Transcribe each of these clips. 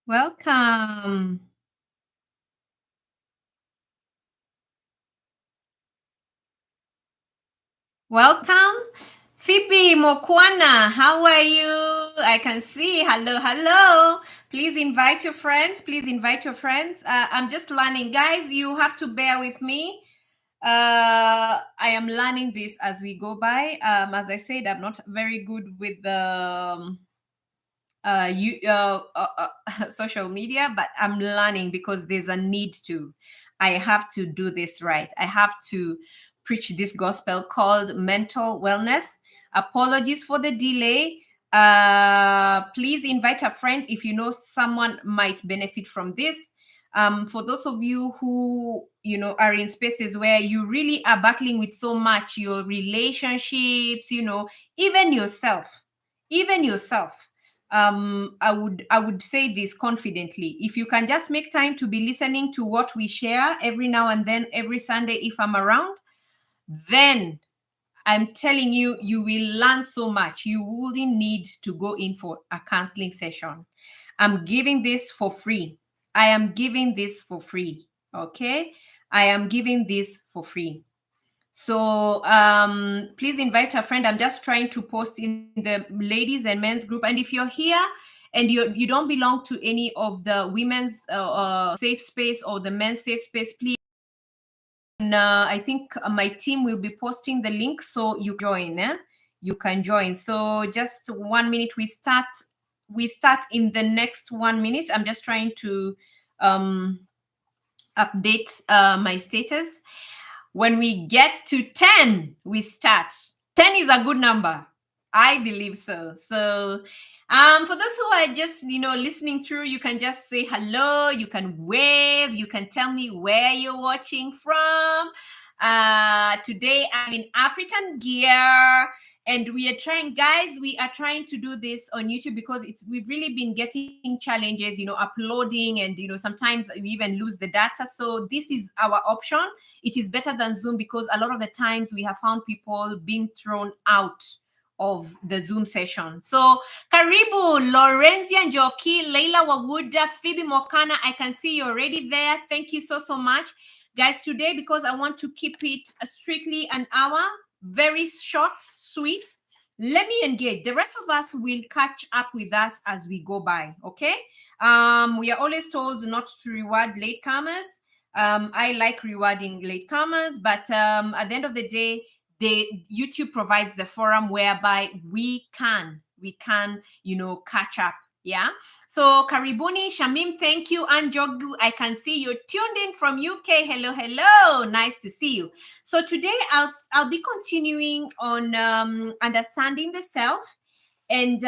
Welcome. Welcome. Phoebe Mokwana, how are you? I can see. Hello, hello. Please invite your friends. Please invite your friends. I'm just learning. Guys, you have to bear with me. I am learning this as we go by. As I said, I'm not very good with the social media, but I'm learning because there's a need to. I have to do this right. I have to preach this gospel called mental wellness. Apologies for the delay. Please invite a friend if you know someone might benefit from this. For those of you who are in spaces where you really are battling with so much, your relationships, even yourself, I would say this confidently. If you can just make time to be listening to what we share every now and then, every Sunday, if I'm around, then I'm telling you, you will learn so much. You wouldn't need to go in for a counseling session. I'm giving this for free. I am giving this for free. Okay. I am giving this for free. So please invite a friend. I'm just trying to post in the ladies and men's group. And if you're here and you don't belong to any of the women's safe space or the men's safe space, please. I think my team will be posting the link so you join. You can join. So just 1 minute. We start in the next 1 minute. I'm just trying to update my status. When we get to 10, we start. 10 is a good number. I believe so. So, for those who are just, listening through, you can just say hello, you can wave, you can tell me where you're watching from. Today, I'm in African gear. And we are trying to do this on YouTube because we've really been getting challenges, uploading, and sometimes we even lose the data. So this is our option. It is better than Zoom because a lot of the times we have found people being thrown out of the Zoom session. So Karibu, Lorenzia Njoki, Leila Wawuda, Phoebe Mokana. I can see you're already there. Thank you so much. Guys, today, because I want to keep it strictly an hour, very short, sweet. Let me engage. The rest of us will catch up with us as we go by. Okay. We are always told not to reward latecomers. I like rewarding latecomers, but at the end of the day, YouTube provides the forum whereby we can catch up. Yeah. So Karibuni, Shamim, thank you. And Jogu, I can see you're tuned in from UK. Hello, hello. Nice to see you. So today I'll be continuing on understanding the self. And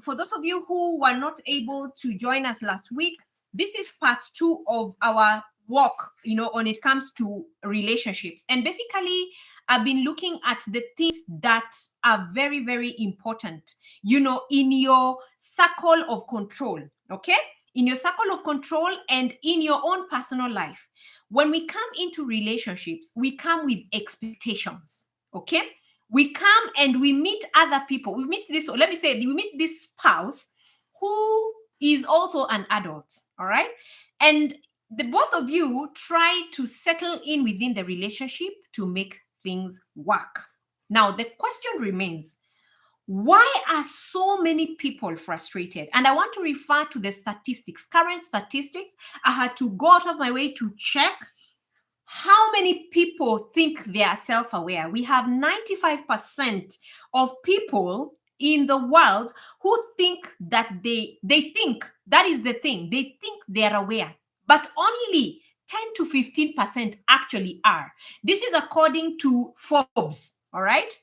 for those of you who were not able to join us last week, this is part 2 of our work, when it comes to relationships. And basically, I've been looking at the things that are very, very important, in your circle of control, okay? In your circle of control and in your own personal life. When we come into relationships, we come with expectations, okay? We come and we meet other people. We meet this spouse who is also an adult, all right? And the both of you try to settle in within the relationship to make things work. Now, the question remains, why are so many people frustrated? And I want to refer to the statistics, current statistics. I had to go out of my way to check how many people think they are self-aware. We have 95% of people in the world who think that they think that is the thing. They think they are aware, but only 10 to 15% actually are. This is according to Forbes, all right?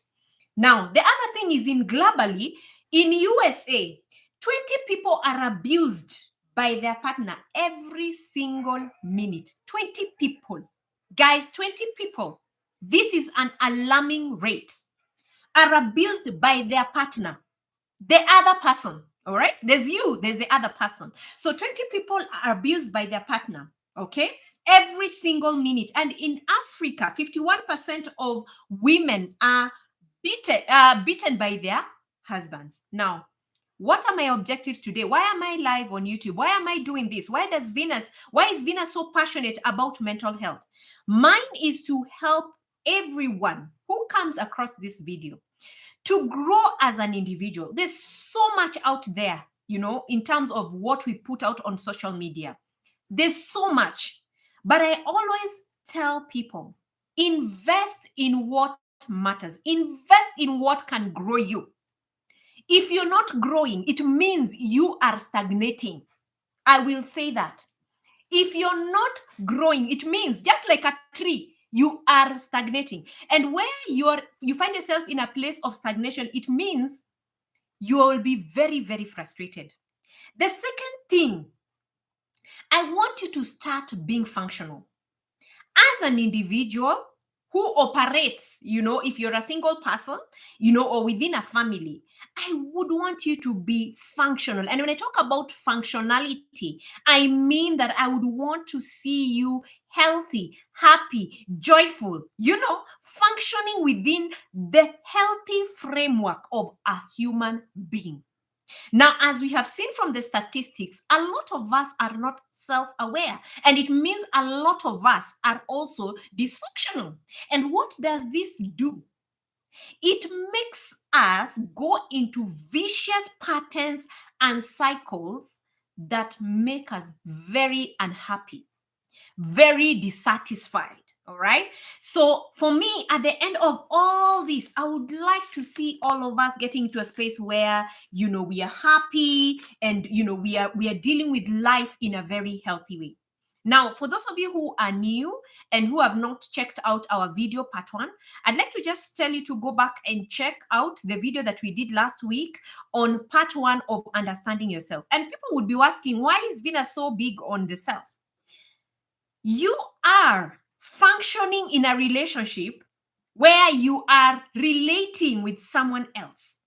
Now, the other thing is globally, in USA, 20 people are abused by their partner every single minute. 20 people. Guys, 20 people. This is an alarming rate. Are abused by their partner, the other person. All right? There's the other person. So 20 people are abused by their partner. Okay? Every single minute. And in Africa, 51% of women are beaten by their husbands. Now, What are my objectives today? Why am I live on YouTube? Why am I doing this? Why is Venus so passionate about mental health? Mine is to help everyone who comes across this video to grow as an individual. There's so much out there, in terms of what we put out on social media. There's so much. But I always tell people, invest in what matters, invest in what can grow you. If you're not growing, it means you are stagnating. I will say that. If you're not growing, it means just like a tree, you are stagnating. And where you find yourself in a place of stagnation, it means you will be very, very frustrated. The second thing, I want you to start being functional. As an individual who operates, if you're a single person, or within a family, I would want you to be functional. And when I talk about functionality, I mean that I would want to see you healthy, happy, joyful, functioning within the healthy framework of a human being. Now, as we have seen from the statistics, a lot of us are not self-aware, and it means a lot of us are also dysfunctional. And what does this do? It makes us go into vicious patterns and cycles that make us very unhappy, very dissatisfied. All right. So for me, at the end of all this, I would like to see all of us getting to a space where, we are happy and, we are dealing with life in a very healthy way. Now, for those of you who are new and who have not checked out our video part 1, I'd like to just tell you to go back and check out the video that we did last week on part 1 of understanding yourself. And people would be asking, why is Venus so big on the self? You are functioning in a relationship where you are relating with someone else.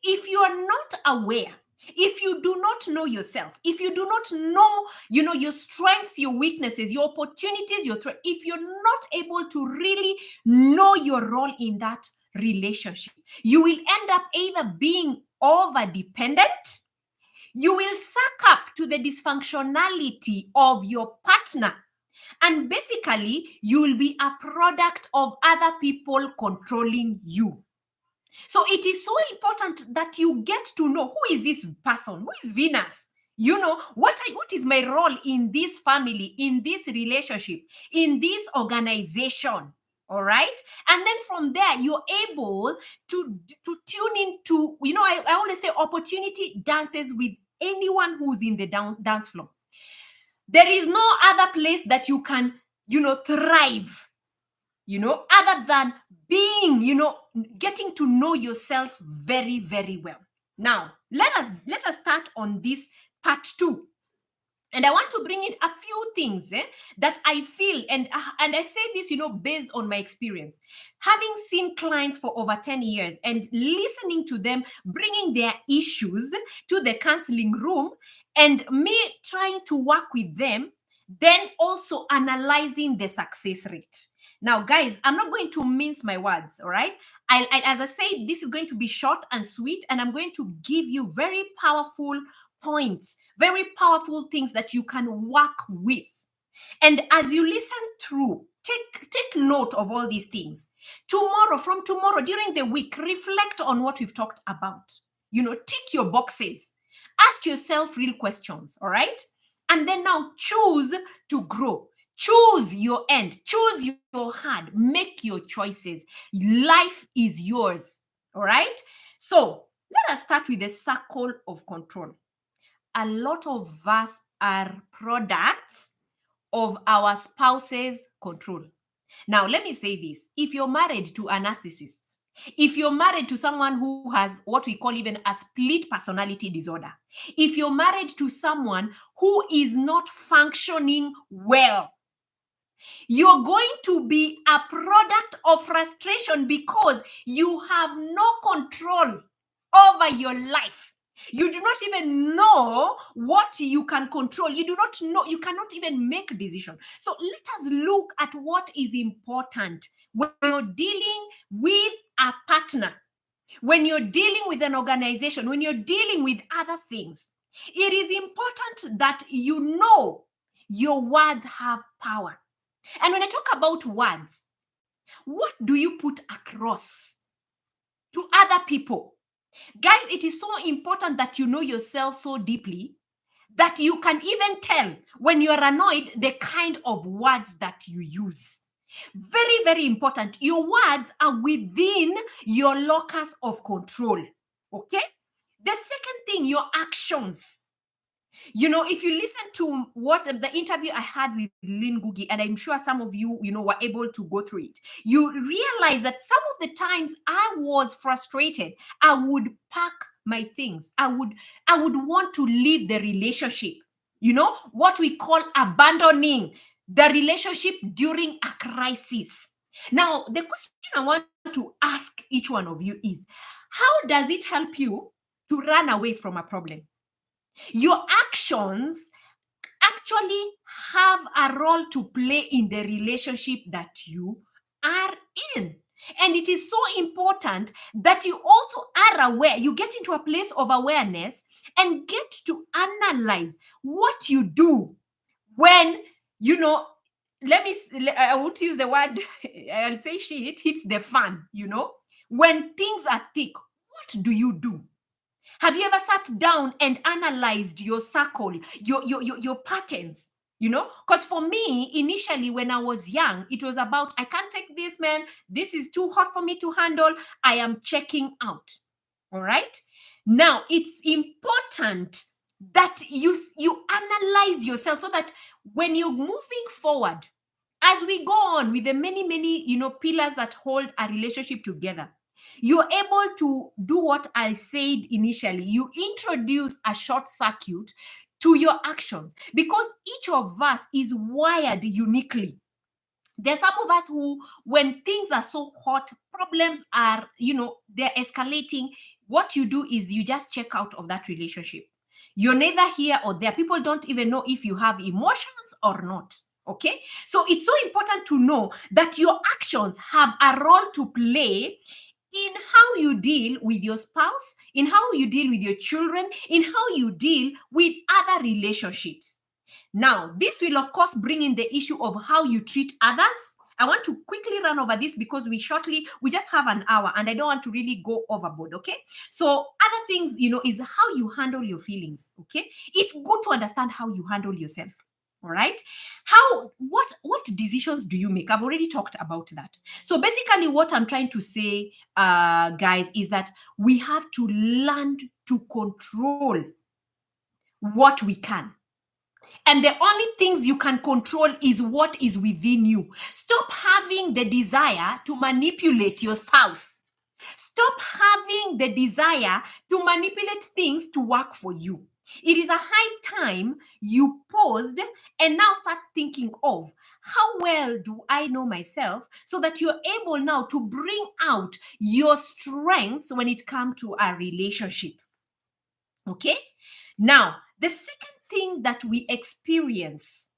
If you are not aware, if you do not know yourself, if you do not know, your strengths, your weaknesses, your opportunities, your threat, if you're not able to really know your role in that relationship, you will end up either being over dependent, you will suck up to the dysfunctionality of your partner. And basically, you will be a product of other people controlling you. So it is so important that you get to know, who is this person? Who is Venus? What is my role in this family, in this relationship, in this organization? All right. And then from there, you're able to tune into, I always say opportunity dances with anyone who's in the dance floor. There is no other place that you can, thrive, other than being, getting to know yourself very, very well. Now, let us start on this part 2. And I want to bring in a few things that I feel, and I say this, based on my experience, having seen clients for over 10 years and listening to them, bringing their issues to the counseling room, and me trying to work with them, then also analyzing the success rate. Now, guys, I'm not going to mince my words, all right? As I say, this is going to be short and sweet, and I'm going to give you very powerful points, very powerful things that you can work with. And as you listen through, take note of all these things. From tomorrow, during the week, reflect on what we've talked about. Tick your boxes. Ask yourself real questions, all right? And then now choose to grow. Choose your end. Choose your heart. Make your choices. Life is yours, all right? So let us start with the circle of control. A lot of us are products of our spouse's control. Now, let me say this. If you're married to a narcissist, if you're married to someone who has what we call even a split personality disorder, if you're married to someone who is not functioning well, you're going to be a product of frustration because you have no control over your life. You do not even know what you can control. You do not know, you cannot even make decisions. So let us look at what is important when you're dealing with a partner. when you're dealing with an organization, when you're dealing with other things, it is important that you know your words have power. And when I talk about words, what do you put across to other people? Guys, it is so important that you know yourself so deeply that you can even tell when you are annoyed the kind of words that you use. Very, very important. Your words are within your locus of control. Okay? The second thing, your actions. If you listen to what the interview I had with Lynn Gugi, and I'm sure some of you, were able to go through it, you realize that some of the times I was frustrated. I would pack my things. I would want to leave the relationship. What we call abandoning the relationship during a crisis. Now, the question I want to ask each one of you is, how does it help you to run away from a problem? Your actions actually have a role to play in the relationship that you are in. And it is so important that you also are aware, you get into a place of awareness and get to analyze what you do when, I won't use the word, I'll say shit hits the fan, when things are thick, what do you do? Have you ever sat down and analyzed your circle, your patterns? Because for me, initially when I was young, it was about, I can't take this, man. This is too hot for me to handle. I am checking out. All right. Now, it's important that you analyze yourself so that when you're moving forward, as we go on with the many pillars that hold a relationship together, you're able to do what I said initially. You introduce a short circuit to your actions because each of us is wired uniquely. There's some of us who, when things are so hot, problems are, they're escalating. What you do is you just check out of that relationship. You're neither here or there. People don't even know if you have emotions or not. Okay. So it's so important to know that your actions have a role to play in how you deal with your spouse, in how you deal with your children, in how you deal with other relationships. Now, this will, of course, bring in the issue of how you treat others. I want to quickly run over this because we just have an hour and I don't want to really go overboard, okay? So other things, is how you handle your feelings, okay? It's good to understand how you handle yourself. All right. What decisions do you make? I've already talked about that. So basically what I'm trying to say, guys, is that we have to learn to control what we can. And the only things you can control is what is within you. Stop having the desire to manipulate your spouse. Stop having the desire to manipulate things to work for you. It is a high time you paused and now start thinking of how well do I know myself so that you're able now to bring out your strengths when it comes to a relationship. Okay? Now, the second thing that we experience,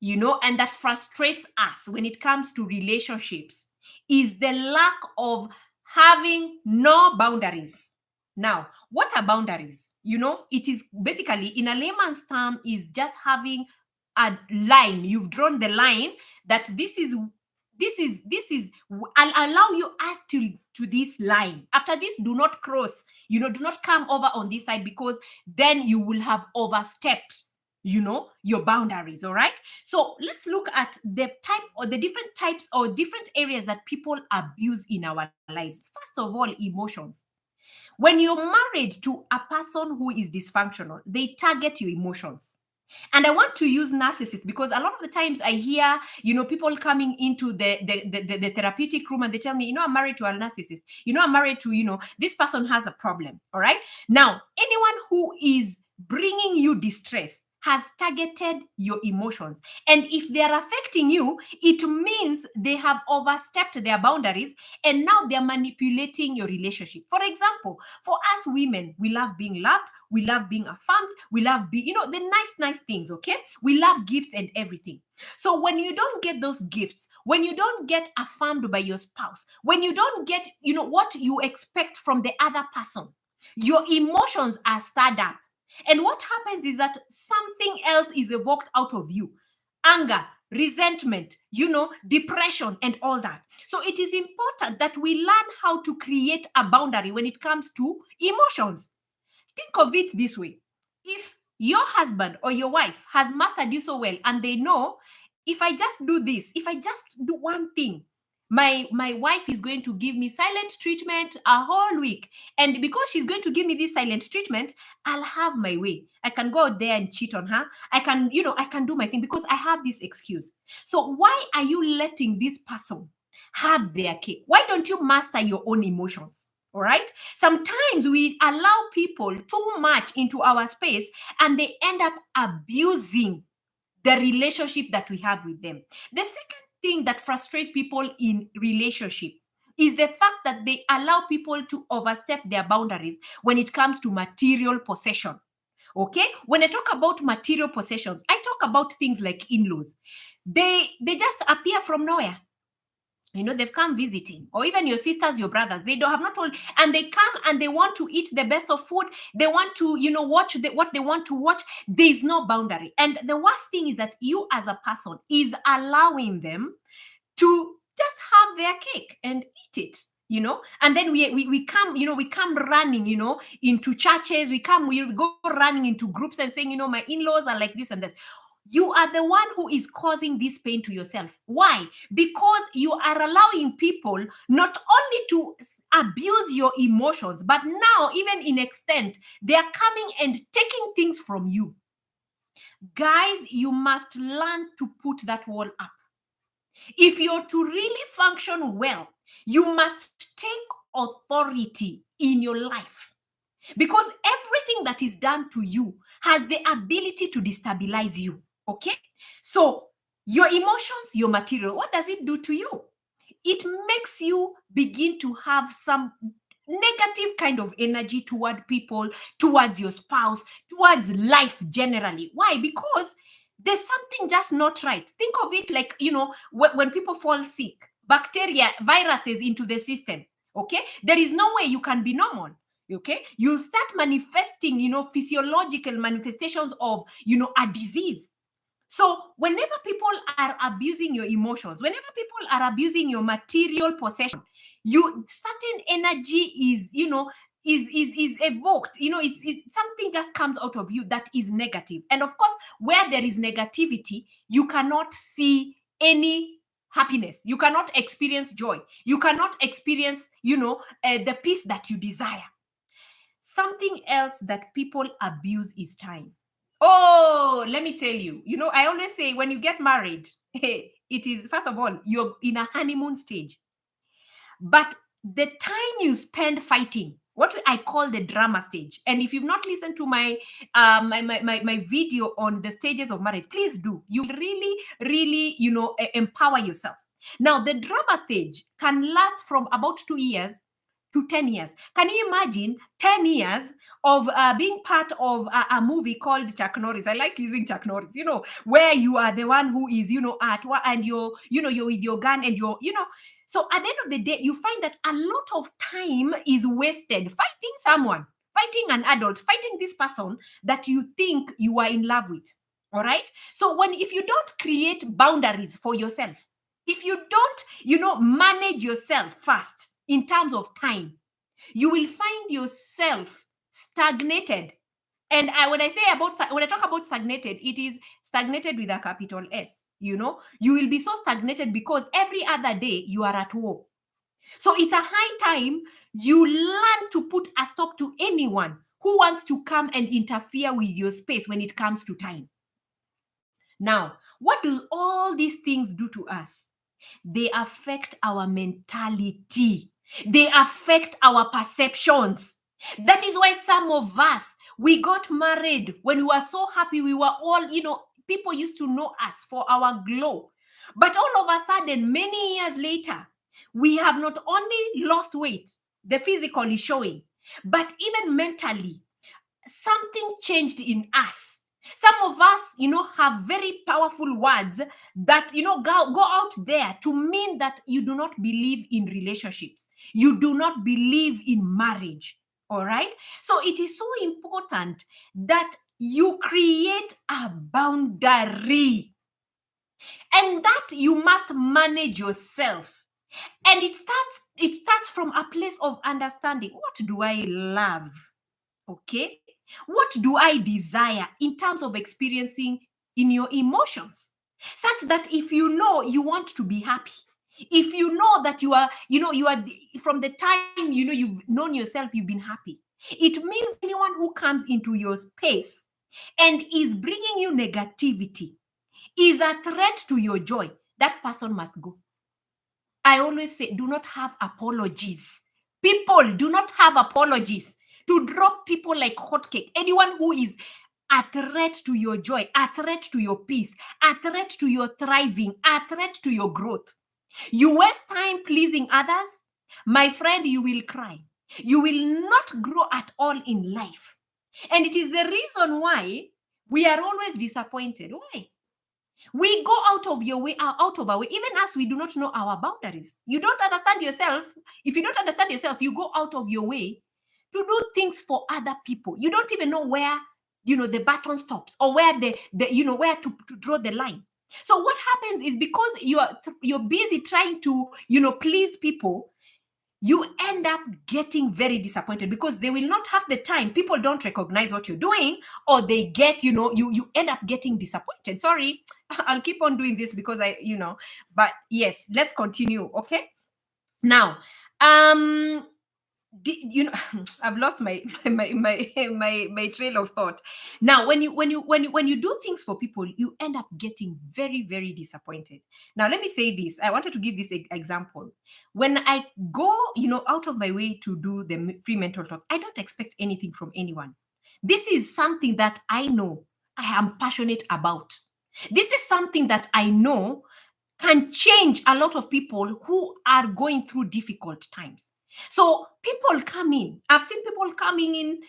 and that frustrates us when it comes to relationships is the lack of having no boundaries. Now, what are boundaries? It is basically, in a layman's term, is just having a line. You've drawn the line that this is I'll allow you up to this line. After this, do not cross, do not come over on this side because then you will have overstepped your boundaries. All right. So let's look at the type or the different types or different areas that people abuse in our lives. First of all, emotions. When you're married to a person who is dysfunctional, they target your emotions. And I want to use narcissists because a lot of the times I hear, people coming into the therapeutic room and they tell me, I'm married to a narcissist. I'm married to, this person has a problem. All right. Now, anyone who is bringing you distress has targeted your emotions. And if they are affecting you, it means they have overstepped their boundaries and now they're manipulating your relationship. For example, for us women, we love being loved. We love being affirmed. We love the nice things, okay? We love gifts and everything. So when you don't get those gifts, when you don't get affirmed by your spouse, when you don't get, what you expect from the other person, your emotions are stirred up. And what happens is that something else is evoked out of you. Anger, resentment, depression, and all that. So it is important that we learn how to create a boundary when it comes to emotions. Think of it this way. If your husband or your wife has mastered you so well and they know, if I just do this, if I just do one thing, my wife is going to give me silent treatment a whole week. And because she's going to give me this silent treatment, I'll have my way. I can go out there and cheat on her. I can do my thing because I have this excuse. So why are you letting this person have their cake? Why don't you master your own emotions? All right. Sometimes we allow people too much into our space and they end up abusing the relationship that we have with them. The second thing that frustrates people in relationship is the fact that they allow people to overstep their boundaries when it comes to material possession. Okay, when I talk about material possessions, I talk about things like in-laws. They just appear from nowhere. They've come visiting, or even your sisters, your brothers, they don't have not told, and they come and they want to eat the best of food. They want to, watch what they want to watch. There's no boundary. And the worst thing is that you as a person is allowing them to just have their cake and eat it. And then we come, we come running, into churches. We go running into groups and saying, my in-laws are like this and this. You are the one who is causing this pain to yourself. Why? Because you are allowing people not only to abuse your emotions, but now, even in extent, they are coming and taking things from you. Guys, you must learn to put that wall up. If you're to really function well, you must take authority in your life. Because everything that is done to you has the ability to destabilize you. Okay? So your emotions, your material, what does it do to you? It makes you begin to have some negative kind of energy toward people, towards your spouse, towards life generally. Why? Because there's something just not right. Think of it like, when people fall sick, bacteria, viruses into the system. Okay? There is no way you can be normal. Okay, you'll start manifesting, physiological manifestations of, a disease. So whenever people are abusing your emotions, whenever people are abusing your material possession, certain energy is, is evoked. It's something just comes out of you that is negative. And of course, where there is negativity, you cannot see any happiness. You cannot experience joy. You cannot experience, the peace that you desire. Something else that people abuse is time. Oh, let me tell you. I always say when you get married, hey, it is, first of all, you're in a honeymoon stage. But the time you spend fighting, what I call the drama stage. And if you've not listened to my my video on the stages of marriage, please do. You really, really, empower yourself. Now, the drama stage can last from about 2 years to 10 years. Can you imagine 10 years of being part of a movie called Chuck Norris? I like using Chuck Norris, where you are the one who is, at what, and you're with your gun and so at the end of the day, you find that a lot of time is wasted fighting someone, fighting an adult, fighting this person that you think you are in love with. All right. So if you don't create boundaries for yourself, if you don't, manage yourself first, in terms of time, you will find yourself stagnated. And when I talk about stagnated, it is stagnated with a capital S. You will be so stagnated because every other day you are at war. So it's a high time you learn to put a stop to anyone who wants to come and interfere with your space when it comes to time. Now, what do all these things do to us? They affect our mentality. They affect our perceptions. That is why some of us, we got married when we were so happy. We were all, people used to know us for our glow. But all of a sudden, many years later, we have not only lost weight, the physical is showing, but even mentally, something changed in us. Some of us, have very powerful words that, go out there to mean that you do not believe in relationships. You do not believe in marriage. All right. So it is so important that you create a boundary, and that you must manage yourself. And it starts from a place of understanding. What do I love? Okay. What do I desire in terms of experiencing in your emotions? Such that if you know you want to be happy, if you know that from the time you've known yourself, you've been happy, it means anyone who comes into your space and is bringing you negativity, is a threat to your joy, that person must go. I always say, do not have apologies. People do not have apologies to drop people like hotcake. Anyone who is a threat to your joy, a threat to your peace, a threat to your thriving, a threat to your growth. You waste time pleasing others, my friend, you will cry. You will not grow at all in life. And it is the reason why we are always disappointed. Why? We go out of our way, even as we do not know our boundaries. You don't understand yourself. If you don't understand yourself, you go out of your way to do things for other people. You don't even know where the button stops, or where where to draw the line. So what happens is, because you're busy trying to please people, you end up getting very disappointed, because they will not have the time. People don't recognize what you're doing, or they get, you end up getting disappointed. Sorry, I'll keep on doing this because but yes, let's continue. Okay. Now, I've lost my trail of thought. Now, when you do things for people, you end up getting very, very disappointed. Now, let me say this. I wanted to give this example. When I go, out of my way to do the free mental talk, I don't expect anything from anyone. This is something that I know I am passionate about. This is something that I know can change a lot of people who are going through difficult times. So people come in. I've seen people coming in,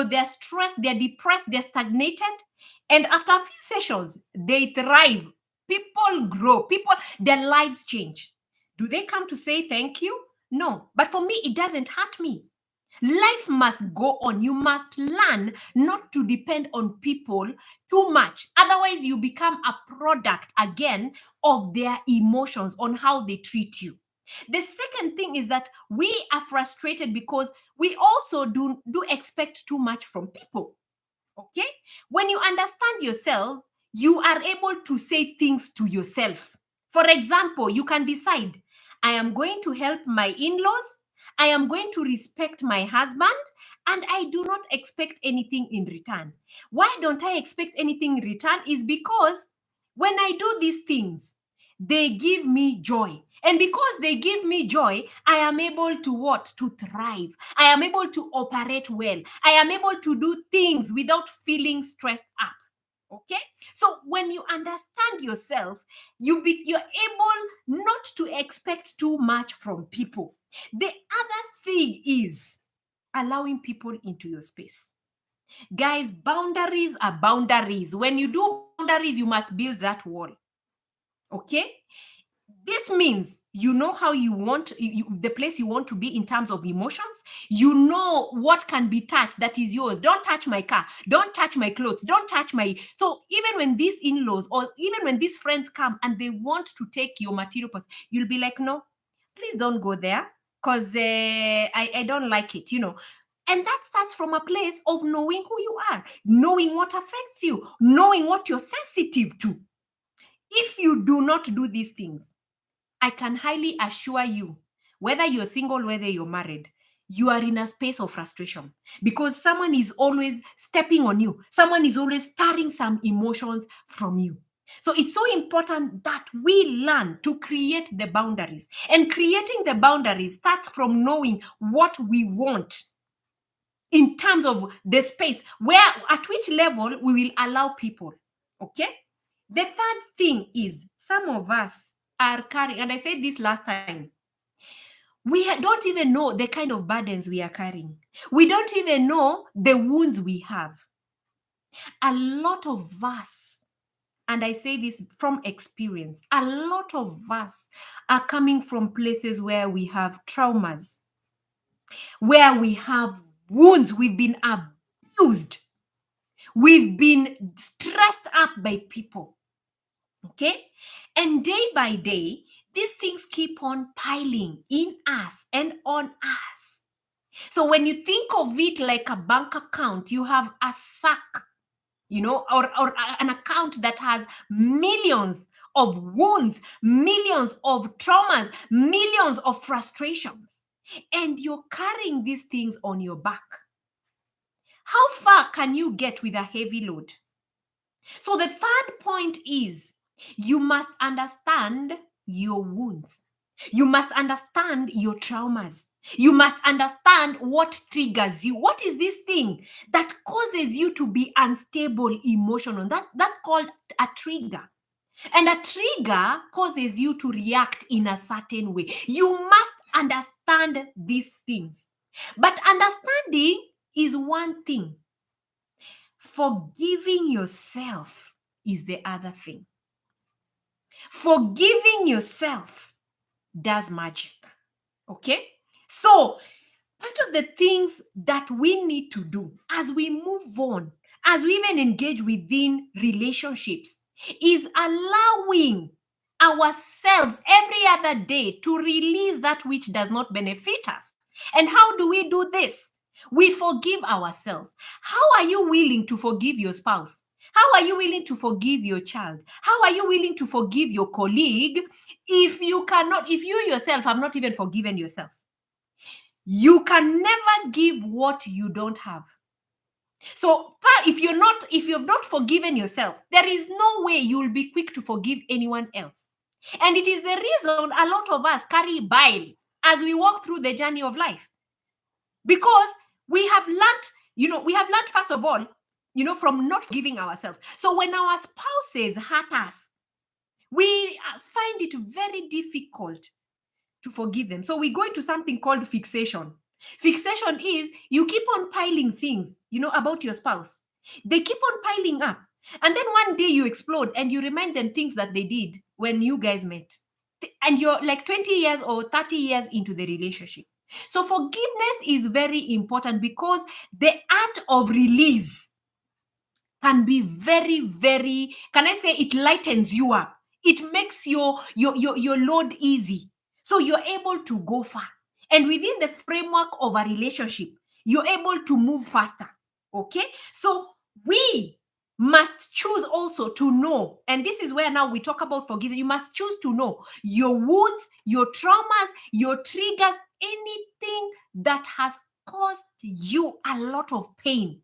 they're stressed, they're depressed, they're stagnated. And after a few sessions, they thrive. People grow, their lives change. Do they come to say thank you? No. But for me, it doesn't hurt me. Life must go on. You must learn not to depend on people too much. Otherwise, you become a product again of their emotions, on how they treat you. The second thing is that we are frustrated because we also do expect too much from people. Okay? When you understand yourself, you are able to say things to yourself. For example, you can decide, I am going to help my in-laws, I am going to respect my husband, and I do not expect anything in return. Why don't I expect anything in return? Is because when I do these things, they give me joy. And because they give me joy, I am able to what? To thrive. I am able to operate well. I am able to do things without feeling stressed up. Okay? So when you understand yourself, you're able not to expect too much from people. The other thing is allowing people into your space. Guys, boundaries are boundaries. When you do boundaries, you must build that wall. Okay? This means you know how you want the place you want to be in terms of emotions. You know what can be touched that is yours. Don't touch my car. Don't touch my clothes. Don't touch my. So even when these in-laws, or even when these friends come and they want to take your material possession, you'll be like, no, please don't go there, because I don't like it, And that starts from a place of knowing who you are, knowing what affects you, knowing what you're sensitive to. If you do not do these things, I can highly assure you, whether you're single, whether you're married, you are in a space of frustration, because someone is always stepping on you. Someone is always stirring some emotions from you. So it's so important that we learn to create the boundaries. And creating the boundaries starts from knowing what we want in terms of the space, where, at which level we will allow people. Okay? The third thing is, some of us are carrying, and I said this last time, we don't even know the kind of burdens we are carrying. We don't even know the wounds we have. A lot of us, and I say this from experience, a lot of us are coming from places where we have traumas, where we have wounds, we've been abused, we've been stressed up by people. Okay? And day by day, these things keep on piling in us and on us. So when you think of it like a bank account, you have a sack, or an account that has millions of wounds, millions of traumas, millions of frustrations, and you're carrying these things on your back. How far can you get with a heavy load? So the third point is you must understand your wounds. You must understand your traumas. You must understand what triggers you. What is this thing that causes you to be unstable emotional? That's called a trigger. And a trigger causes you to react in a certain way. You must understand these things. But understanding is one thing. Forgiving yourself is the other thing. Forgiving yourself does magic. Okay? So, part of the things that we need to do as we move on, as we even engage within relationships, is allowing ourselves every other day to release that which does not benefit us. And how do we do this? We forgive ourselves. How are you willing to forgive your spouse? How are you willing to forgive your child? How are you willing to forgive your colleague if you yourself have not even forgiven yourself? You can never give what you don't have. So if you've not forgiven yourself, there is no way you'll be quick to forgive anyone else. And it is the reason a lot of us carry bile as we walk through the journey of life. Because we have learned first of all, from not forgiving ourselves. So when our spouses hurt us, we find it very difficult to forgive them. So we go into something called fixation. Fixation is you keep on piling things, about your spouse. They keep on piling up. And then one day you explode and you remind them things that they did when you guys met. And you're like 20 years or 30 years into the relationship. So forgiveness is very important because the art of release can be very, very, can I say it lightens you up. It makes your load easy. So you're able to go far. And within the framework of a relationship, you're able to move faster. Okay? So we must choose also to know, and this is where now we talk about forgiving. You must choose to know your wounds, your traumas, your triggers, anything that has caused you a lot of pain.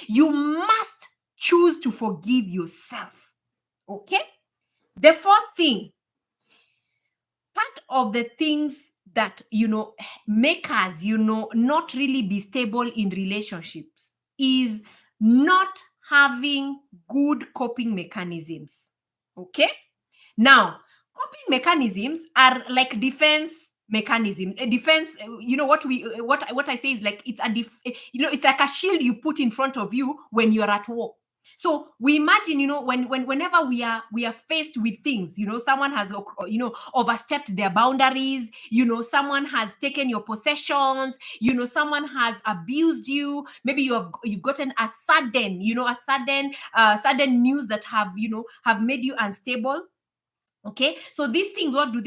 You must choose to forgive yourself. Okay? The fourth thing, part of the things that, make us, not really be stable in relationships is not having good coping mechanisms. Okay? Now, coping mechanisms are like defense mechanism. A defense, what I say is like it's it's like a shield you put in front of you when you're at war. So we imagine, whenever we are faced with things, someone has overstepped their boundaries, someone has taken your possessions, someone has abused you, maybe you've gotten a sudden news that have made you unstable. Okay, so these things, what do?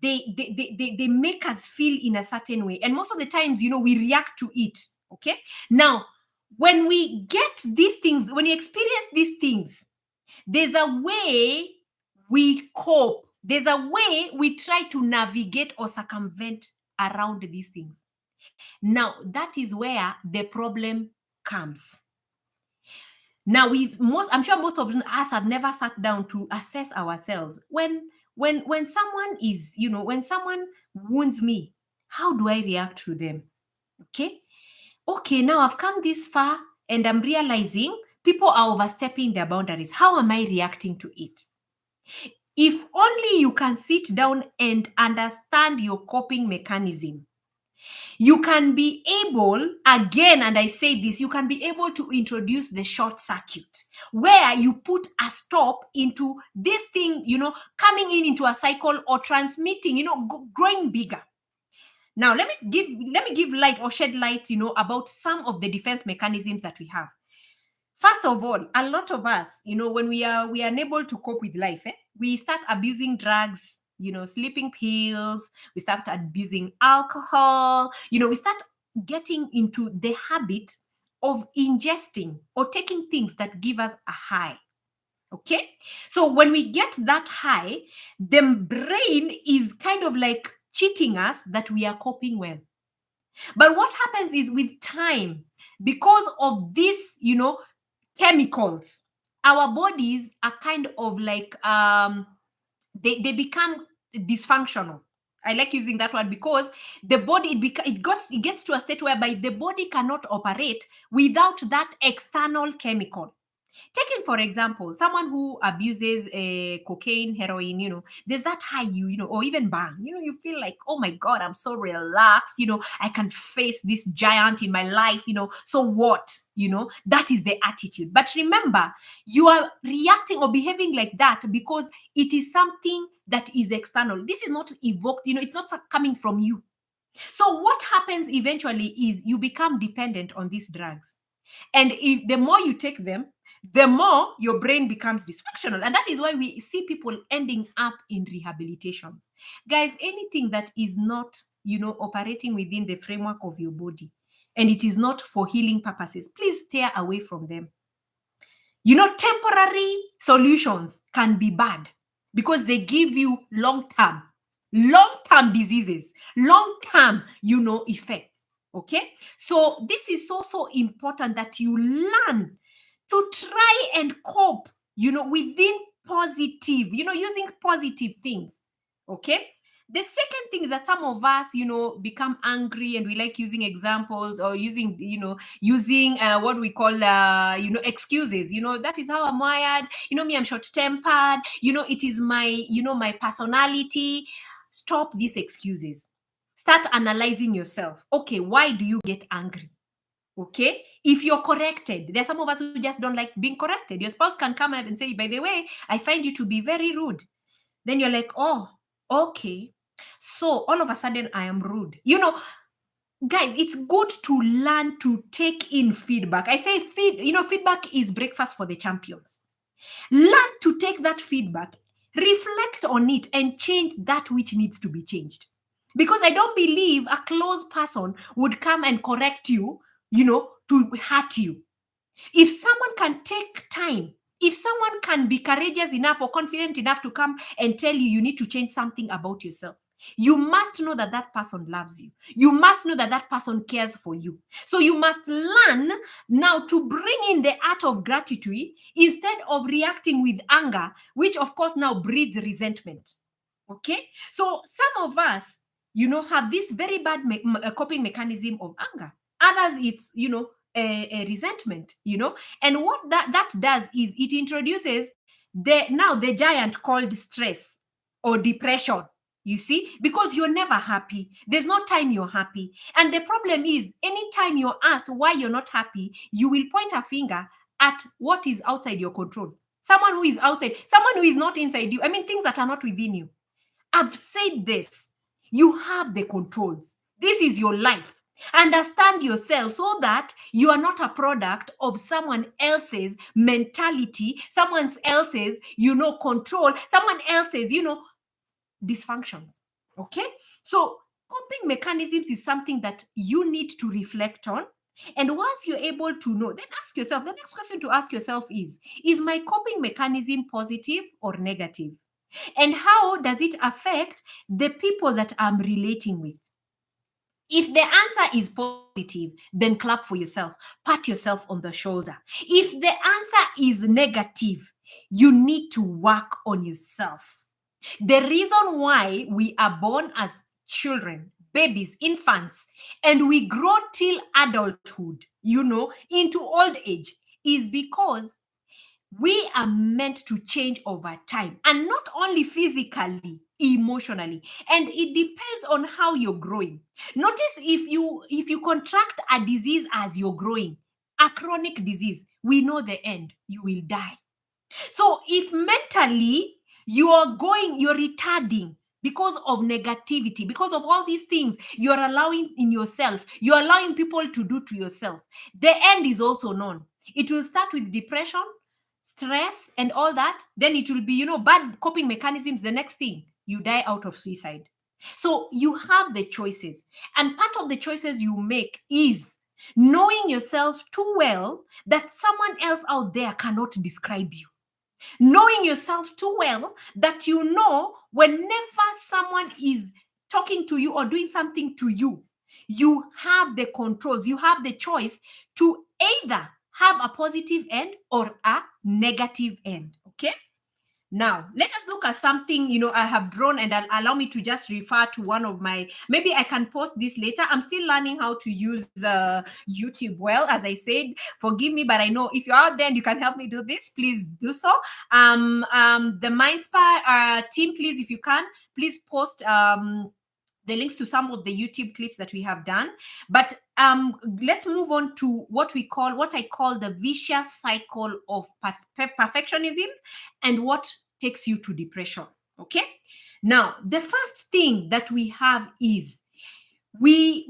They make us feel in a certain way, and most of the times, we react to it. Okay, now when we get these things, when you experience these things, there's a way we cope, there's a way we try to navigate or circumvent around these things. Now that is where the problem comes. Now I'm sure most of us have never sat down to assess ourselves. When someone is, when someone wounds me, how do I react to them? Okay, now I've come this far and I'm realizing people are overstepping their boundaries. How am I reacting to it? If only you can sit down and understand your coping mechanism, You can be able, again, and I say this, you can be able to introduce the short circuit where you put a stop into this thing, coming in into a cycle or transmitting, growing bigger. Now, let me give light or shed light, about some of the defense mechanisms that we have. First of all, a lot of us, when we are unable to cope with life, we start abusing drugs, sleeping pills, we start abusing alcohol, we start getting into the habit of ingesting or taking things that give us a high. Okay? So when we get that high, the brain is kind of like cheating us that we are coping well. But what happens is with time, because of this, chemicals, our bodies are kind of like they become dysfunctional. I like using that word because the body it gets to a state whereby the body cannot operate without that external chemical. Taking, for example, someone who abuses cocaine, heroin, there's that high, or even bang, you feel like, oh my God, I'm so relaxed, I can face this giant in my life, so what, that is the attitude. But remember, you are reacting or behaving like that because it is something that is external. This is not evoked, it's not coming from you. So what happens eventually is you become dependent on these drugs. And if the more you take them, the more your brain becomes dysfunctional. And that is why we see people ending up in rehabilitations. Guys, anything that is not, operating within the framework of your body and it is not for healing purposes, please steer away from them. Temporary solutions can be bad because they give you long-term diseases, long-term, effects. Okay. So this is so important that you learn to try and cope, within positive, using positive things. Okay. The second thing is that some of us, become angry and we like using examples or using what we call, excuses. That is how I'm wired. Me, I'm short tempered. It is my personality. Stop these excuses. Start analyzing yourself. Okay, why do you get angry? Okay, if you're corrected, there's some of us who just don't like being corrected. Your spouse can come up and say, by the way, I find you to be very rude. Then you're like, oh, okay. So all of a sudden I am rude. Guys, it's good to learn to take in feedback. I say feedback is breakfast for the champions. Learn to take that feedback, reflect on it, and change that which needs to be changed. Because I don't believe a close person would come and correct you, to hurt you. If someone can take time, if someone can be courageous enough or confident enough to come and tell you need to change something about yourself, you must know that that person loves you. You must know that that person cares for you. So you must learn now to bring in the art of gratitude instead of reacting with anger, which of course now breeds resentment. Okay? So some of us, have this very bad coping mechanism of anger. Others, it's, a resentment, and what that does is it introduces the giant called stress or depression. You see, because you're never happy. There's no time you're happy. And the problem is, anytime you're asked why you're not happy, you will point a finger at what is outside your control. Someone who is outside, someone who is not inside you. I mean, things that are not within you. I've said this. You have the controls. This is your life. Understand yourself so that you are not a product of someone else's mentality, someone else's, control, someone else's, dysfunctions. Okay? So coping mechanisms is something that you need to reflect on. And once you're able to know, then ask yourself, the next question to ask yourself is my coping mechanism positive or negative? And how does it affect the people that I'm relating with? If the answer is positive, then clap for yourself, pat yourself on the shoulder. If the answer is negative, you need to work on yourself. The reason why we are born as children, babies, infants, and we grow till adulthood, into old age, is because we are meant to change over time, and not only physically, emotionally, and it depends on how you're growing. Notice, if you contract a disease as you're growing, a chronic disease, we know the end, you will die. So if mentally you're retarding because of negativity, because of all these things you're allowing in yourself, you're allowing people to do to yourself, the end is also known. It will start with depression, stress, and all that. Then it will be, bad coping mechanisms. The next thing, you die out of suicide. So you have the choices. And part of the choices you make is knowing yourself too well that someone else out there cannot describe you, knowing yourself too well that you know whenever someone is talking to you or doing something to you, you have the controls, you have the choice to either have a positive end or a negative end. Okay. Now, let us look at something, I have drawn, and allow me to just refer to one of my, maybe I can post this later. I'm still learning how to use YouTube well, as I said. Forgive me, but I know if you're out there and you can help me do this, please do so. The MindSpa team, please, if you can, please post the links to some of the YouTube clips that we have done. But let's move on to what I call the vicious cycle of perfectionism, and what takes you to depression. Okay. Now, the first thing that we have is we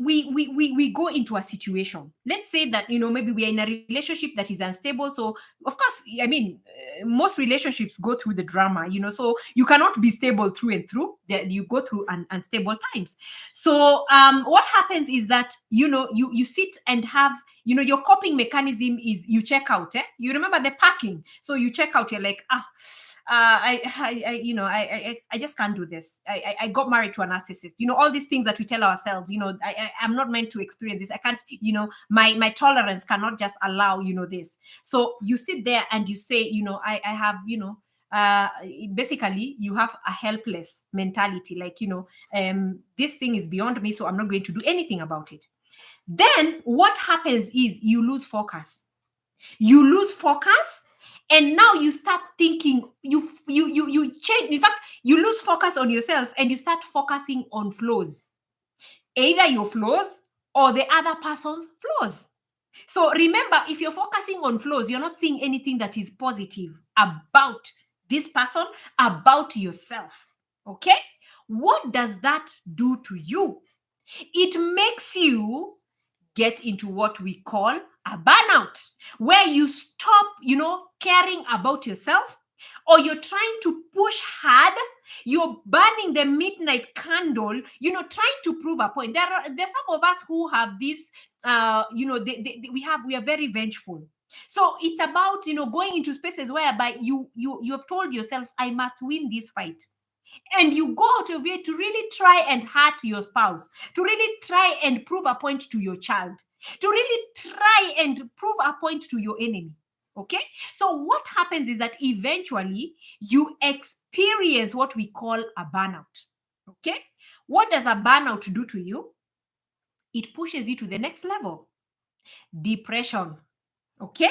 go into a situation. Let's say that maybe we are in a relationship that is unstable. So of course, I mean, most relationships go through the drama, so you cannot be stable through and through. You go through unstable times. So what happens is that you sit and have, your coping mechanism is you check out. You remember the packing. So you check out, you're like, I just can't do this. I got married to a narcissist. All these things that we tell ourselves. I'm not meant to experience this. I can't. My tolerance cannot just allow this. So you sit there and you say, I have, basically you have a helpless mentality, like this thing is beyond me, so I'm not going to do anything about it. Then what happens is you lose focus. And now you start thinking, you change. In fact, you lose focus on yourself and you start focusing on flaws, either your flaws or the other person's flaws. So remember, if you're focusing on flaws, you're not seeing anything that is positive about this person, about yourself. Okay. What does that do to you? It makes you get into what we call a burnout, where you stop, caring about yourself, or you're trying to push hard. You're burning the midnight candle, trying to prove a point. There's some of us who have this, we are very vengeful. So it's about, going into spaces whereby you have told yourself, I must win this fight. And you go out of your to really try and hurt your spouse, to really try and prove a point to your child, to really try and prove a point to your enemy. Okay. So what happens is that eventually you experience what we call a burnout. Okay. What does a burnout do to you? It pushes you to the next level. Depression. Okay.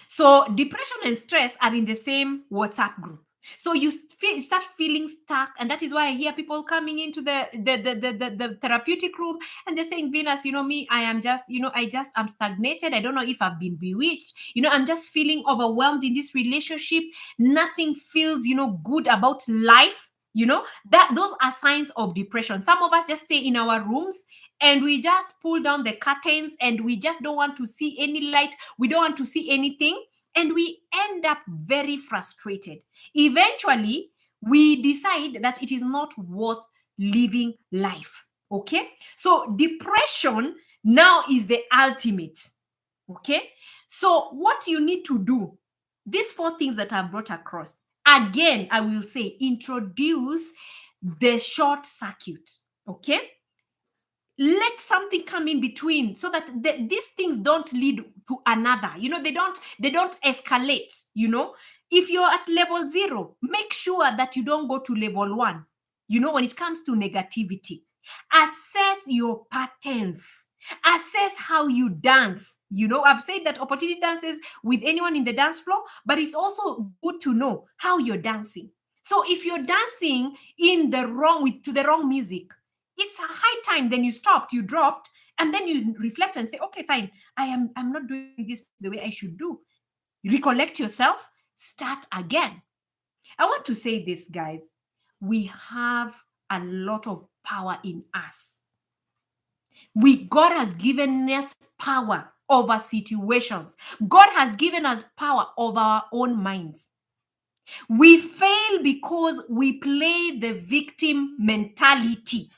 So depression and stress are in the same WhatsApp group. So you start feeling stuck, and that is why I hear people coming into the therapeutic room and they're saying, Venus, me, I am just, I'm stagnated. I don't know if I've been bewitched. I'm just feeling overwhelmed in this relationship. Nothing feels, good about life. That those are signs of depression. Some of us just stay in our rooms and we just pull down the curtains and we just don't want to see any light. We don't want to see anything. And we end up very frustrated. Eventually, we decide that it is not worth living life. Okay. So depression now is the ultimate. Okay. So what you need to do, these 4 things that I've brought across, again, I will say, introduce the short circuit. Okay. Let something come in between so that these things don't lead to another. They don't escalate. If you're at level 0, make sure that you don't go to level 1. When it comes to negativity, assess your patterns. Assess how you dance. I've said that opportunity dances with anyone in the dance floor, but it's also good to know how you're dancing. So if you're dancing in the wrong to the wrong music, it's a high time. Then you stopped, you dropped, and then you reflect and say, okay, fine, I'm not doing this the way I should do. Recollect yourself, start again. I want to say this, guys. We have a lot of power in us. God has given us power over situations. God has given us power over our own minds. We fail because we play the victim mentality.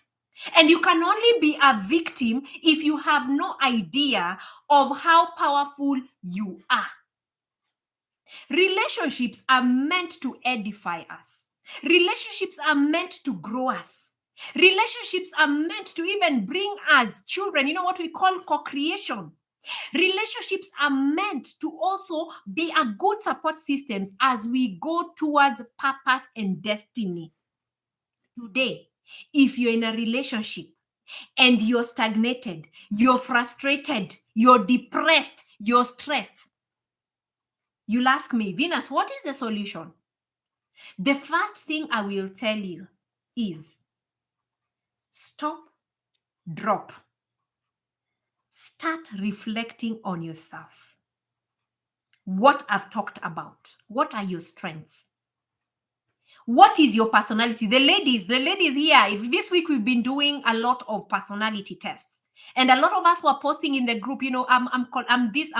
And you can only be a victim if you have no idea of how powerful you are. Relationships are meant to edify us. Relationships are meant to grow us. Relationships are meant to even bring us children, what we call co-creation. Relationships are meant to also be a good support systems as we go towards purpose and destiny. Today, if you're in a relationship and you're stagnated, you're frustrated, you're depressed, you're stressed, you'll ask me, Venus, what is the solution? The first thing I will tell you is stop, drop, start reflecting on yourself. What I've talked about. What are your strengths? What is your personality? The ladies here, this week we've been doing a lot of personality tests. And a lot of us were posting in the group, I'm this,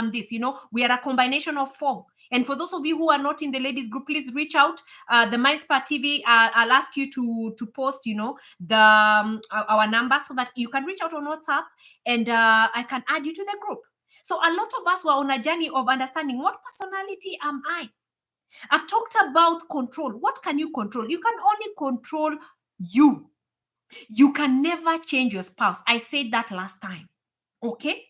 we are a combination of 4. And for those of you who are not in the ladies group, please reach out. The Mindspa TV, I'll ask you to post, our number so that you can reach out on WhatsApp and I can add you to the group. So a lot of us were on a journey of understanding what personality am I? I've talked about control. What can you control? You can only control you. You can never change your spouse. I said that last time. Okay?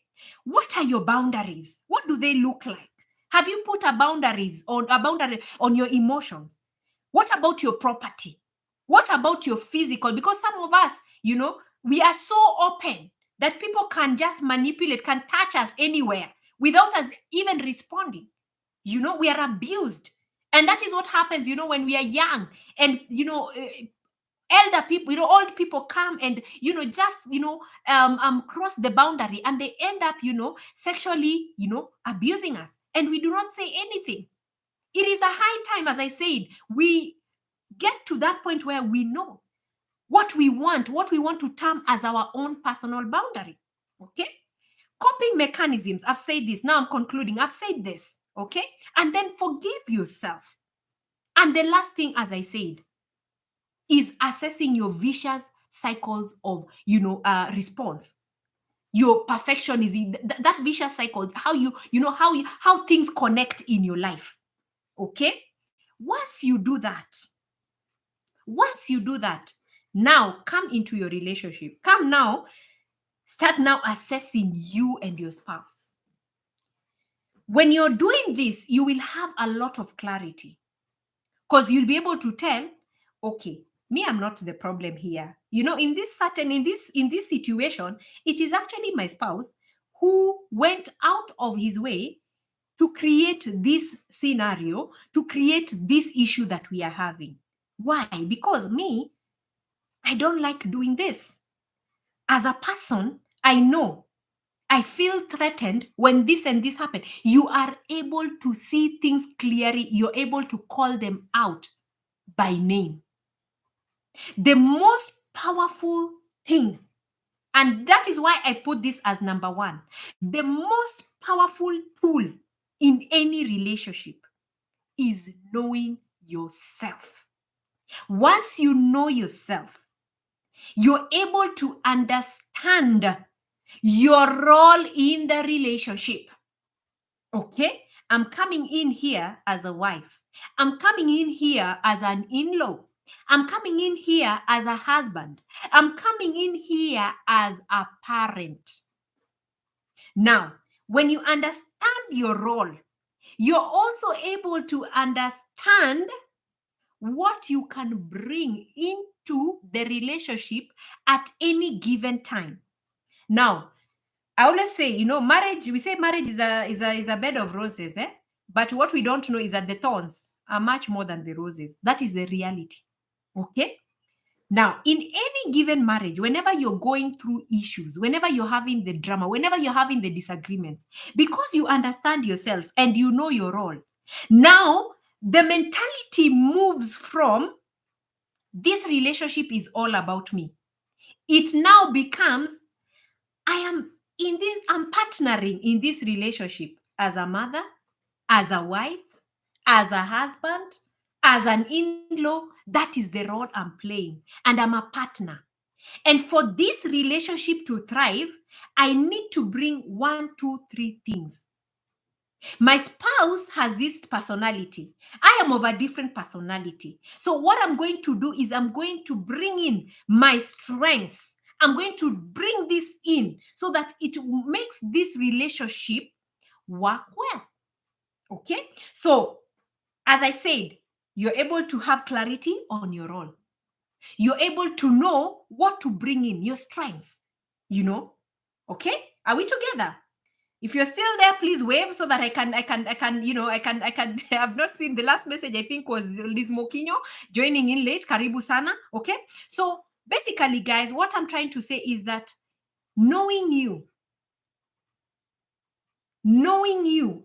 What are your boundaries? What do they look like? Have you put a boundary on your emotions? What about your property? What about your physical? Because some of us, we are so open that people can just manipulate, can touch us anywhere without us even responding. We are abused. And that is what happens, when we are young and, elder people, old people come and, just, cross the boundary and they end up, sexually, abusing us. And we do not say anything. It is a high time, as I said, we get to that point where we know what we want to term as our own personal boundary. Okay? Coping mechanisms. I've said this. Now I'm concluding. I've said this. Okay? And then forgive yourself. And the last thing, as I said, is assessing your vicious cycles of, response. Your perfectionism, that vicious cycle, how things connect in your life. Okay? Once you do that, now come into your relationship. Start now assessing you and your spouse. When you're doing this, you will have a lot of clarity because you'll be able to tell, okay, me, I'm not the problem here. In this situation, it is actually my spouse who went out of his way to create this scenario, to create this issue that we are having. Why? Because me, I don't like doing this. As a person, I feel threatened when this and this happen. You are able to see things clearly. You're able to call them out by name. The most powerful thing, and that is why I put this as number 1, the most powerful tool in any relationship is knowing yourself. Once you know yourself, you're able to understand your role in the relationship. Okay? I'm coming in here as a wife. I'm coming in here as an in-law. I'm coming in here as a husband. I'm coming in here as a parent. Now, when you understand your role, you're also able to understand what you can bring into the relationship at any given time. Now, I always say, marriage, we say marriage is a bed of roses, eh? But what we don't know is that the thorns. are much more than the roses. That is the reality. Okay? Now, in any given marriage, whenever you're going through issues, whenever you're having the drama, whenever you're having the disagreements, because you understand yourself and you know your role, now the mentality moves from this relationship is all about me. It now becomes I'm partnering in this relationship as a mother, as a wife, as a husband, as an in-law. That is the role I'm playing, and I'm a partner. And for this relationship to thrive, I need to bring one, two, three things. My spouse has this personality. I am of a different personality. So, what I'm going to do is I'm going to bring in my strengths. I'm going to bring this in so that it makes this relationship work well. Okay? So, as I said, you're able to have clarity on your role. You're able to know what to bring in, your strengths, Okay? Are we together? If you're still there, please wave so that I can, I have not seen the last message, I think was Liz Mokinyo joining in late. Karibu sana. Okay. So basically, guys, what I'm trying to say is that knowing you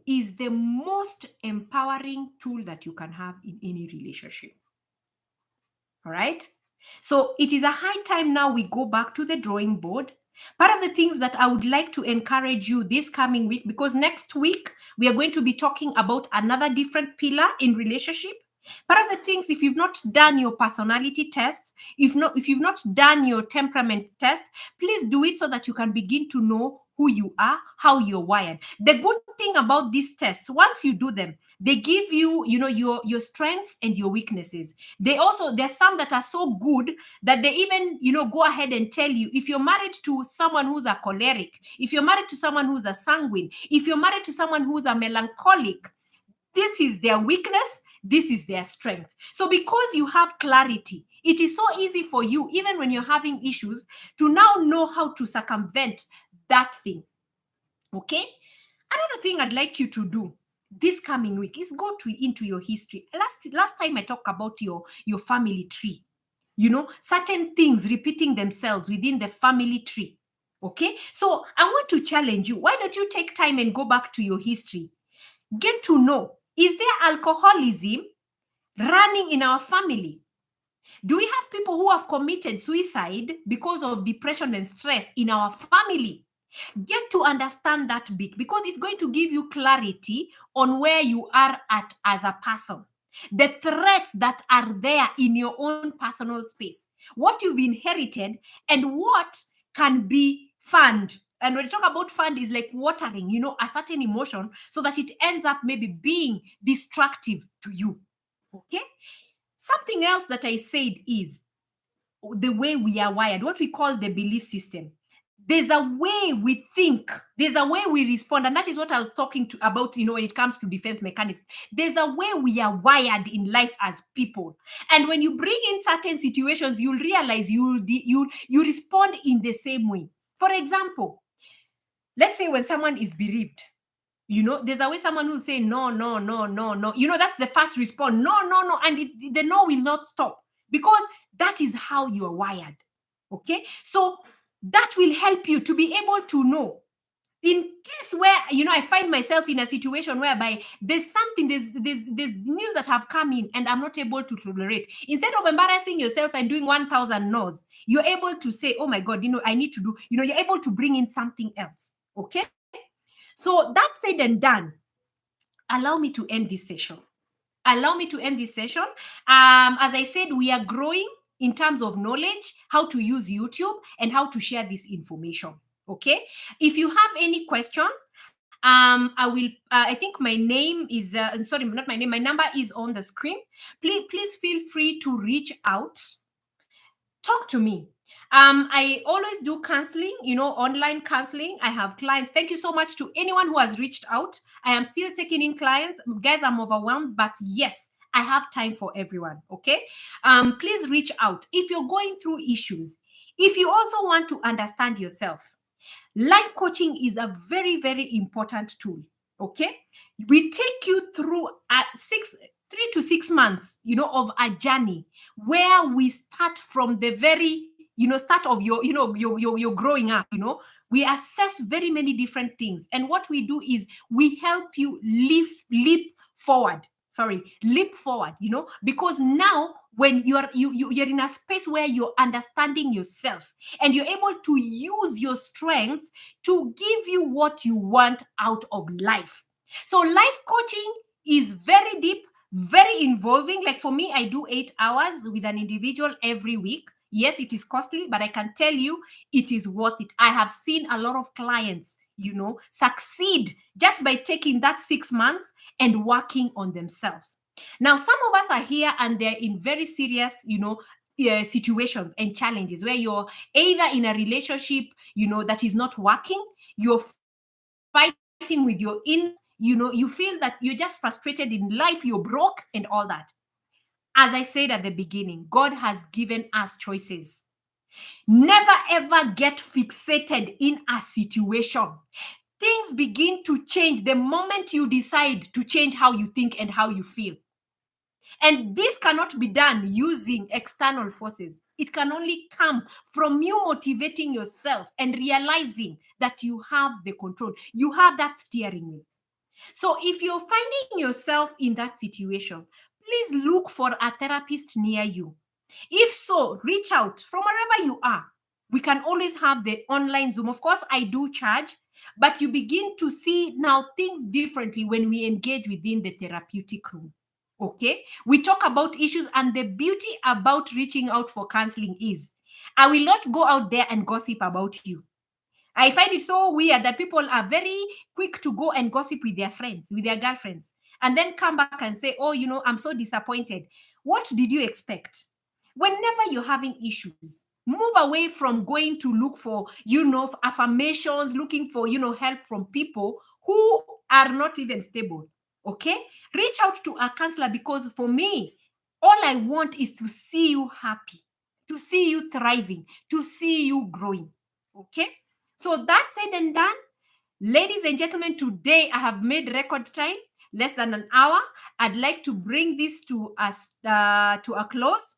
is the most empowering tool that you can have in any relationship. All right. So it is a high time now we go back to the drawing board. Part of the things that I would like to encourage you this coming week, because next week we are going to be talking about another different pillar in relationship. Part of the things, if you've not done your personality test, if you've not done your temperament test, please do it so that you can begin to know who you are, how you're wired. The good thing about these tests, once you do them, they give you, your strengths and your weaknesses. There's some that are so good that they even, go ahead and tell you if you're married to someone who's a choleric, if you're married to someone who's a sanguine, if you're married to someone who's a melancholic, this is their weakness, this is their strength. So because you have clarity, it is so easy for you, even when you're having issues, to now know how to circumvent that thing. Okay? Another thing I'd like you to do this coming week is go into your history. Last time I talked about your family tree. Certain things repeating themselves within the family tree. Okay? So I want to challenge you. Why don't you take time and go back to your history? Get to know, is there alcoholism running in our family? Do we have people who have committed suicide because of depression and stress in our family? Get to understand that bit, because it's going to give you clarity on where you are at as a person. The threats that are there in your own personal space, what you've inherited, and what can be fund. And when we talk about fund, is like watering, a certain emotion so that it ends up maybe being destructive to you. Okay? Something else that I said is the way we are wired, what we call the belief system. There's a way we think, there's a way we respond, and that is what I was talking about, when it comes to defense mechanisms. There's a way we are wired in life as people, and when you bring in certain situations, you'll realize you respond in the same way. For example, let's say when someone is bereaved, there's a way someone will say no, no, no, no, no. That's the first response. No, no, no, and the no will not stop, because that is how you are wired. Okay, so that will help you to be able to know, in case where I find myself in a situation whereby there's news that have come in and I'm not able to tolerate. Instead of embarrassing yourself and doing 1,000 no's, you're able to say, oh my God, I need to do, you're able to bring in something else. Okay, so that said and done, allow me to end this session. As I said, we are growing in terms of knowledge, how to use YouTube and how to share this information. Okay. If you have any question, I think my name is, sorry, not my name, my number is on the screen. Please feel free to reach out. Talk to me. I always do counseling, online counseling. I have clients. Thank you so much to anyone who has reached out. I am still taking in clients. Guys, I'm overwhelmed, but yes, I have time for everyone. Okay. Please reach out if you're going through issues. If you also want to understand yourself, life coaching is a very, very important tool. Okay. We take you through 3 to 6 months, of a journey where we start from the very, start of your growing up. We assess very many different things, and what we do is we help you leap forward. Sorry, leap forward. Because now when you're in a space where you're understanding yourself and you're able to use your strengths to give you what you want out of life. So life coaching is very deep, very involving. Like for me, I do 8 hours with an individual every week. Yes, it is costly, but I can tell you it is worth it. I have seen a lot of clients, succeed just by taking that 6 months and working on themselves. Now, some of us are here and they're in very serious, situations and challenges where you're either in a relationship, that is not working, you're fighting with your you feel that you're just frustrated in life, you're broke and all that. As I said at the beginning, God has given us choices. Never ever get fixated in a situation. Things begin to change the moment you decide to change how you think and how you feel. And this cannot be done using external forces. It can only come from you motivating yourself and realizing that you have the control. You have that steering wheel. So if you're finding yourself in that situation, please look for a therapist near you. If so, reach out from wherever you are. We can always have the online Zoom. Of course, I do charge, but you begin to see now things differently when we engage within the therapeutic room. Okay? We talk about issues, and the beauty about reaching out for counseling is I will not go out there and gossip about you. I find it so weird that people are very quick to go and gossip with their friends, with their girlfriends, and then come back and say, oh, I'm so disappointed. What did you expect? Whenever you're having issues, move away from going to look for, affirmations, looking for, help from people who are not even stable. Okay? Reach out to a counselor, because for me, all I want is to see you happy, to see you thriving, to see you growing. Okay? So that said and done, ladies and gentlemen, today I have made record time, less than an hour. I'd like to bring this to a close.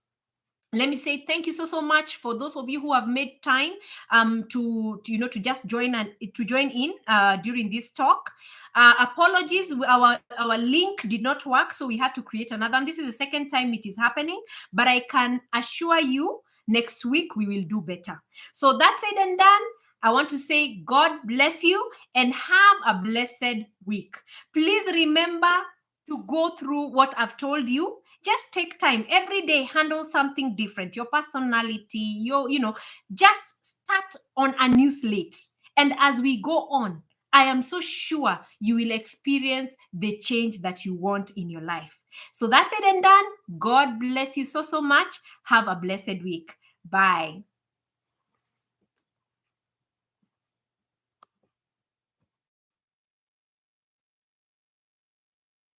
Let me say thank you so much for those of you who have made time to just join and to join in during this talk. Apologies, our link did not work, so we had to create another. And this is the second time it is happening, but I can assure you next week we will do better. So that said and done, I want to say God bless you and have a blessed week. Please remember to go through what I've told you. Just take time every day, handle something different, your personality, just start on a new slate. And as we go on, I am so sure you will experience the change that you want in your life. So that's it and done. God bless you so much. Have a blessed week. Bye.